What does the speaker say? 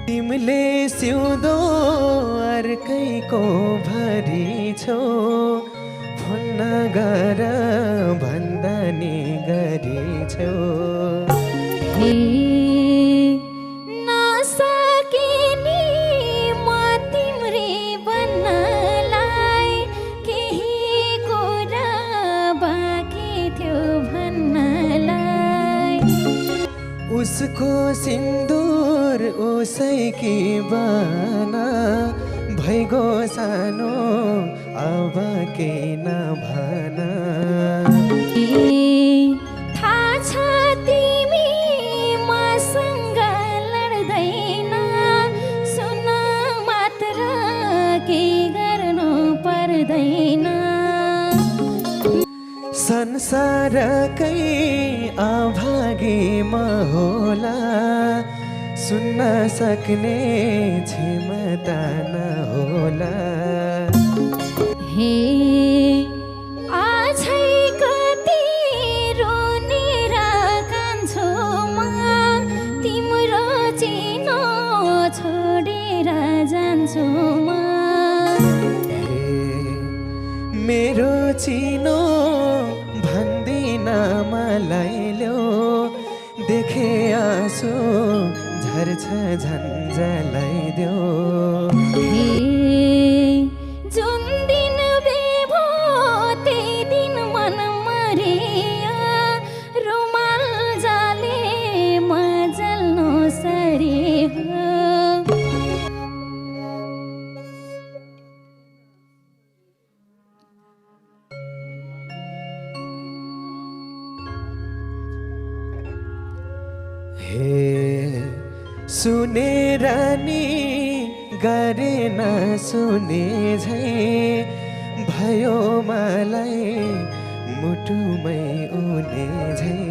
तिमीले सिउँदो अर्कैको भरि छौ, फोन नगर भन्दा नि गरिछौ। हे नसकिने म तिम्रै बन्नलाई, केही कुरा बाँकी थियो भन्नलाई। उसको सिन्दुर उसैकी बना, भइगो सानो अब के नभन। थाहा छ तिमी मसँग लड्दैन, सुन मात्र के गर्नु पर्दैन। संसारकै अभागी म होला, सुन्न सक्ने क्षमता नहोला। हे आजै कति रोनेर कान्छु म, तिम्रो चिनो छोडेर जान्छु म। मेरो चिनो भन्दिन मलाई ल्याऊ, देखे आँसु झर्छ झन्झलाइदेऊ। हे जुन दिन बेभो त्यही दिन मन मरिया, रुमाल जाले म जल्नु सरियो। हे सुनेर नि गरे नसुने झै, भयो मलाई मुटुमै उनी झै।